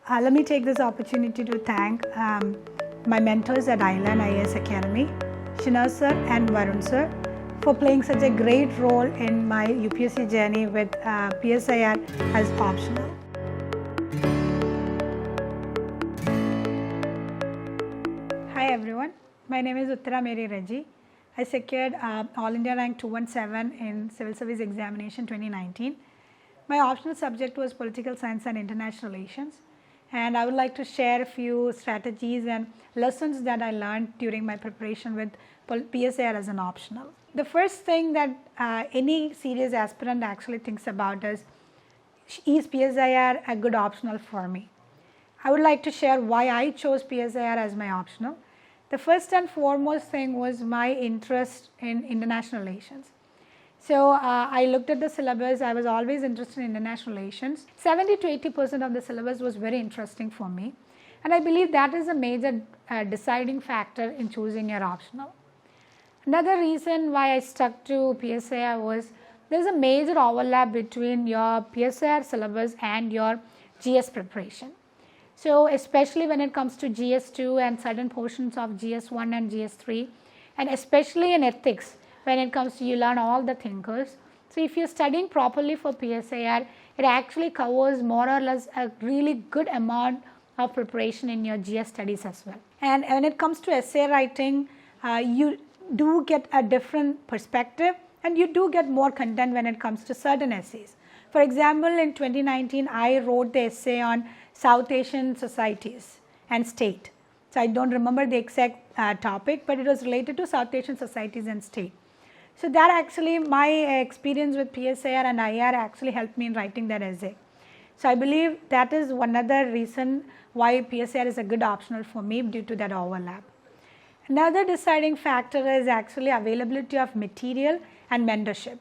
Let me take this opportunity to thank my mentors at Island IAS Academy, Shinaz sir and Varun sir, for playing such a great role in my UPSC journey with PSIR as optional. Hi everyone, my name is Uttara Mary Reggie. I secured All India Rank 217 in Civil Service Examination 2019. My optional subject was Political Science and International Relations, and I would like to share a few strategies and lessons that I learned during my preparation with PSIR as an optional. The first thing that any serious aspirant actually thinks about is PSIR a good optional for me? I would like to share why I chose PSIR as my optional. The first and foremost thing was my interest in international relations. So I looked at the syllabus. I was always interested in international relations. 70 to 80% of the syllabus was very interesting for me, and I believe that is a major deciding factor in choosing your optional. Another reason why I stuck to PSIR was there is a major overlap between your PSIR syllabus and your GS preparation. So especially when it comes to GS2 and certain portions of GS1 and GS3, and especially in ethics, when it comes to you learn all the thinkers. So if you're studying properly for PSIR, it actually covers more or less a really good amount of preparation in your GS studies as well. And when it comes to essay writing, you do get a different perspective, and you do get more content when it comes to certain essays. For example, in 2019, I wrote the essay on South Asian societies and state. So I don't remember the exact topic, but it was related to South Asian societies and state. So that actually, my experience with PSIR and IR actually helped me in writing that essay. So I believe that is one other reason why PSIR is a good optional for me due to that overlap. Another deciding factor is actually availability of material and mentorship.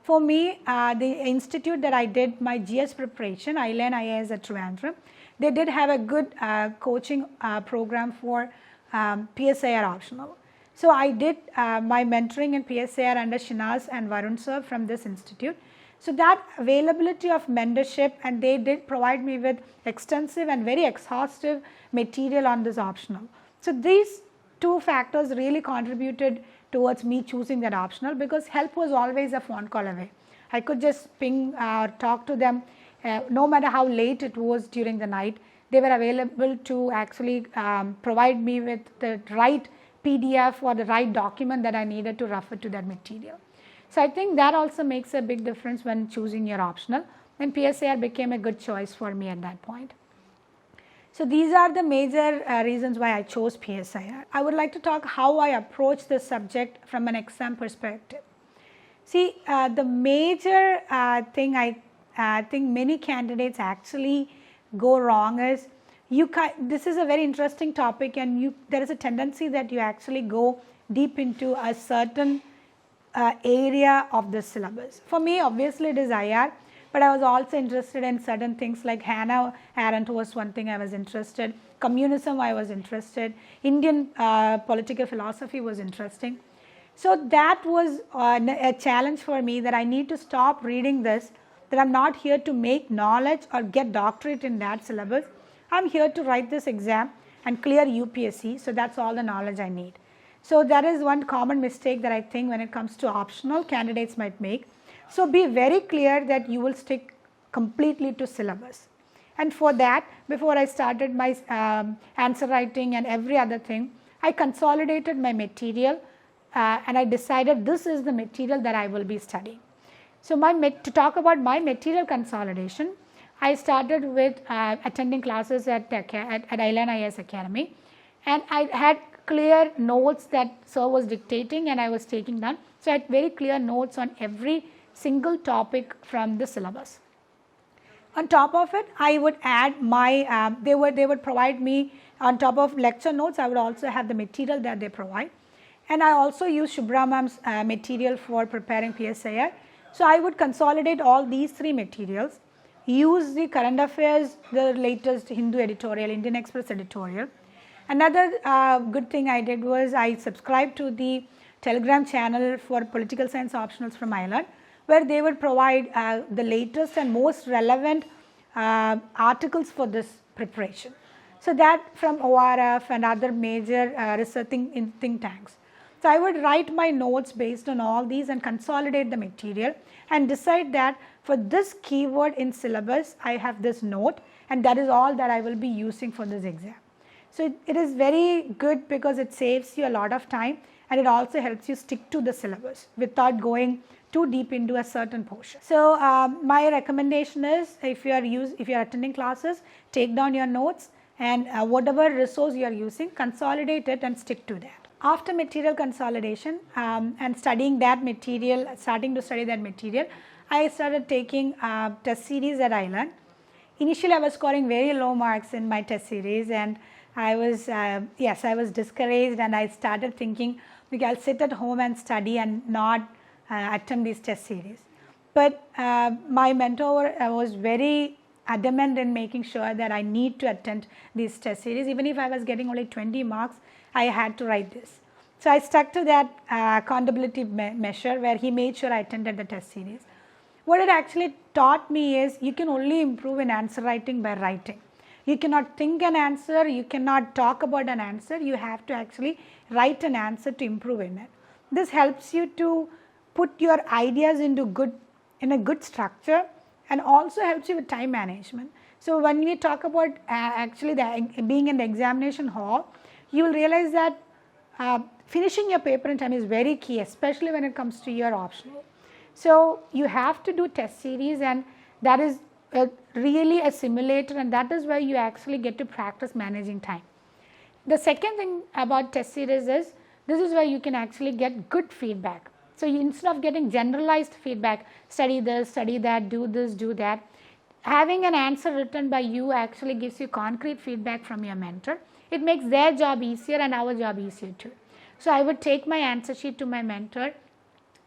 For me, the institute that I did my GS preparation, Island IAS at Trivandrum, they did have a good coaching program for PSIR optional. So I did my mentoring in PSIR under Shinaz and Varun sir from this institute. So that availability of mentorship, and they did provide me with extensive and very exhaustive material on this optional. So these two factors really contributed towards me choosing that optional, because help was always a phone call away. I could just ping or talk to them no matter how late it was during the night. They were available to actually provide me with the right PDF or the right document that I needed to refer to that material. So I think that also makes a big difference when choosing your optional, and PSIR became a good choice for me at that point. So these are the major reasons why I chose PSIR. I would like to talk how I approach this subject from an exam perspective. See, the major thing I think many candidates actually go wrong is, this is a very interesting topic, and there is a tendency that you actually go deep into a certain area of the syllabus. For me, obviously it is IR, but I was also interested in certain things like Hannah Arendt was one thing I was interested, communism I was interested, Indian political philosophy was interesting. So that was a challenge for me, that I need to stop reading this, that I'm not here to make knowledge or get doctorate in that syllabus. I'm here to write this exam and clear UPSC, so that's all the knowledge I need. So that is one common mistake that I think when it comes to optional candidates might make. So be very clear that you will stick completely to syllabus. And for that, before I started my answer writing and every other thing, I consolidated my material and I decided this is the material that I will be studying. So to talk about my material consolidation, I started with attending classes at Island IAS Academy, and I had clear notes that sir was dictating and I was taking down. So I had very clear notes on every single topic from the syllabus. On top of it, I would add my, they would provide me on top of lecture notes, I would also have the material that they provide. And I also use Shubhra ma'am's material for preparing PSIR. So I would consolidate all these three materials, use the current affairs, the latest Hindu editorial, Indian Express editorial. Another good thing I did was I subscribed to the Telegram channel for political science optionals from Island, where they would provide the latest and most relevant articles for this preparation. So that from ORF and other major research think tanks. So I would write my notes based on all these and consolidate the material and decide that for this keyword in syllabus I have this note, and that is all that I will be using for this exam. So it is very good because it saves you a lot of time, and it also helps you stick to the syllabus without going too deep into a certain portion. So my recommendation is, if you are attending classes, take down your notes, and whatever resource you are using, consolidate it and stick to that. After material consolidation and studying that material, starting to study that material, I started taking test series that I learned. Initially I was scoring very low marks in my test series, and I was I was discouraged, and I started thinking, okay, I'll sit at home and study and not attempt these test series. But my mentor was very adamant in making sure that I need to attend these test series. Even if I was getting only 20 marks, I had to write this. So I stuck to that accountability measure where he made sure I attended the test series. What it actually taught me is you can only improve in answer writing by writing. You cannot think an answer, you cannot talk about an answer, you have to actually write an answer to improve in it. This helps you to put your ideas in a good structure, and also helps you with time management. So when we talk about actually being in the examination hall, you will realize that finishing your paper in time is very key, especially when it comes to your optional. So you have to do test series, and that is really a simulator, and that is where you actually get to practice managing time. The second thing about test series is, this is where you can actually get good feedback. So instead of getting generalized feedback, study this, study that, do this, do that, having an answer written by you actually gives you concrete feedback from your mentor. It makes their job easier and our job easier too. So I would take my answer sheet to my mentor,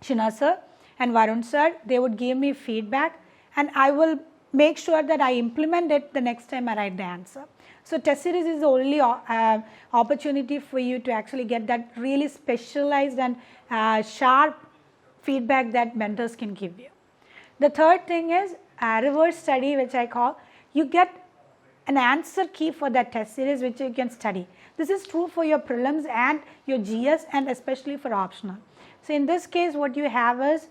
Shina sir and Varun sir. They would give me feedback, and I will make sure that I implement it the next time I write the answer. So test series is the only opportunity for you to actually get that really specialized and sharp feedback that mentors can give you. The third thing is reverse study, which I call. You get an answer key for that test series which you can study. This is true for your prelims and your GS, and especially for optional. So in this case, what you have is,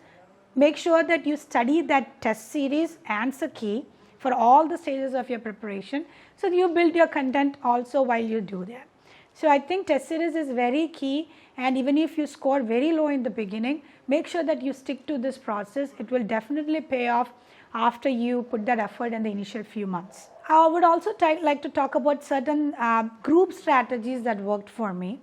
make sure that you study that test series answer key for all the stages of your preparation, so you build your content also while you do that. So I think test series is very key, and even if you score very low in the beginning, make sure that you stick to this process. It will definitely pay off after you put that effort in the initial few months. I would also like to talk about certain group strategies that worked for me.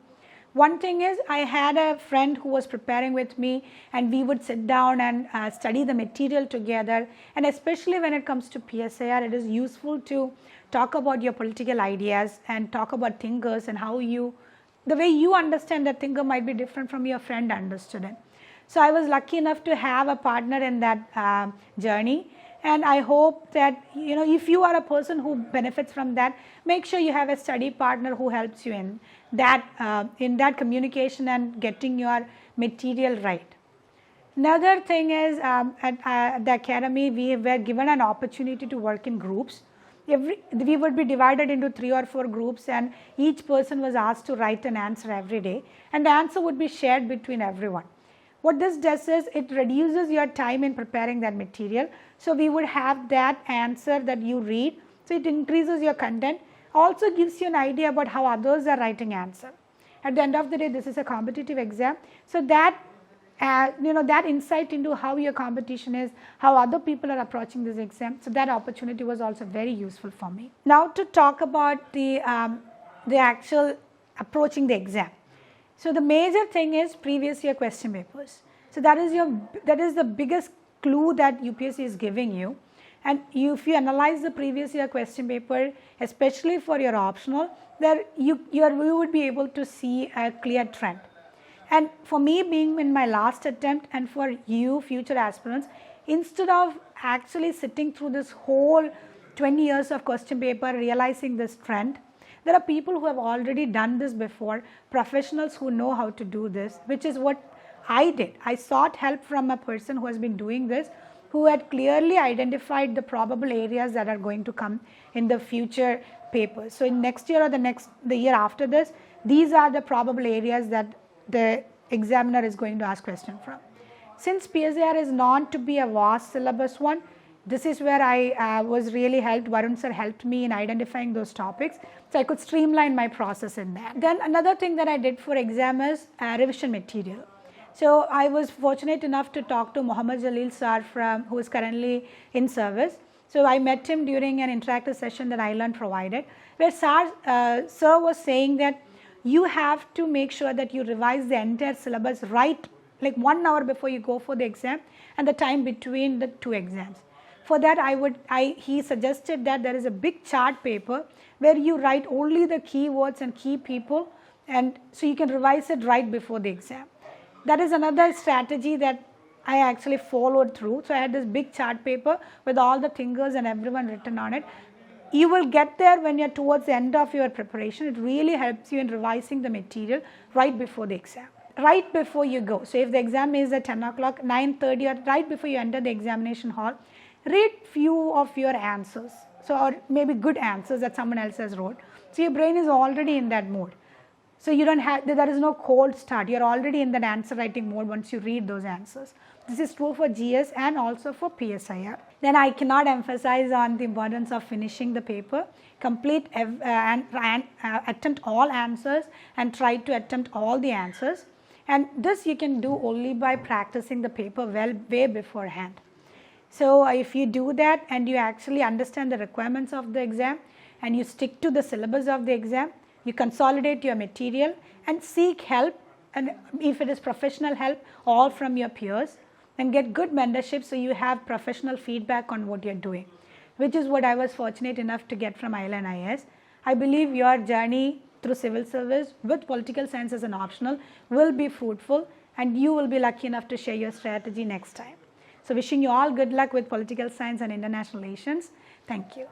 One thing is, I had a friend who was preparing with me, and we would sit down and study the material together, and especially when it comes to PSIR, it is useful to talk about your political ideas and talk about thinkers, and how the way you understand that thinker might be different from your friend understood it. So I was lucky enough to have a partner in that journey, and I hope that if you are a person who benefits from that, make sure you have a study partner who helps you in that communication and getting your material right. Another thing is, at the academy, we were given an opportunity to work in groups. We would be divided into 3 or 4 groups, and each person was asked to write an answer every day, and the answer would be shared between everyone. What this does is, it reduces your time in preparing that material. So we would have that answer that you read, so it increases your content, also gives you an idea about how others are writing answer. At the end of the day, this is a competitive exam, so that that insight into how your competition is, how other people are approaching this exam, so that opportunity was also very useful for me. Now to talk about the actual approaching the exam. So the major thing is previous year question papers. So that is the biggest clue that UPSC is giving you. And if you analyze the previous year question paper, especially for your optional, there you would be able to see a clear trend. And for me, being in my last attempt, and for you future aspirants, instead of actually sitting through this whole 20 years of question paper realizing this trend, there are people who have already done this before, professionals who know how to do this, which is what I did. I sought help from a person who has been doing this, who had clearly identified the probable areas that are going to come in the future papers. So in next year or the year after this, these are the probable areas that the examiner is going to ask question from. Since PSIR is known to be a vast syllabus one, this is where I was really helped. Varun sir helped me in identifying those topics, so I could streamline my process in that. Then another thing that I did for exam is revision material. So I was fortunate enough to talk to Muhammad Jalil sir who is currently in service. So I met him during an interactive session that iLearn provided, where sir was saying that you have to make sure that you revise the entire syllabus right, like 1 hour before you go for the exam and the time between the two exams. For that, he suggested that there is a big chart paper where you write only the keywords and key people, and so you can revise it right before the exam. That is another strategy that I actually followed through. So I had this big chart paper with all the fingers and everyone written on it. You will get there when you're towards the end of your preparation. It really helps you in revising the material right before the exam, right before you go. So if the exam is at 10 o'clock, 9:30, or right before you enter the examination hall, read few of your answers, so or maybe good answers that someone else has wrote. So your brain is already in that mode. So you don't have, there is no cold start. You're already in that answer writing mode once you read those answers. This is true for GS and also for PSIR. Then I cannot emphasize on the importance of finishing the paper, complete and attempt all answers and try to attempt all the answers. And this you can do only by practicing the paper way beforehand. So if you do that and you actually understand the requirements of the exam and you stick to the syllabus of the exam, you consolidate your material and seek help, and if it is professional help, all from your peers, and get good mentorship so you have professional feedback on what you're doing, which is what I was fortunate enough to get from iLearn IAS. I believe your journey through civil service with political science as an optional will be fruitful, and you will be lucky enough to share your strategy next time. So wishing you all good luck with political science and international relations. Thank you.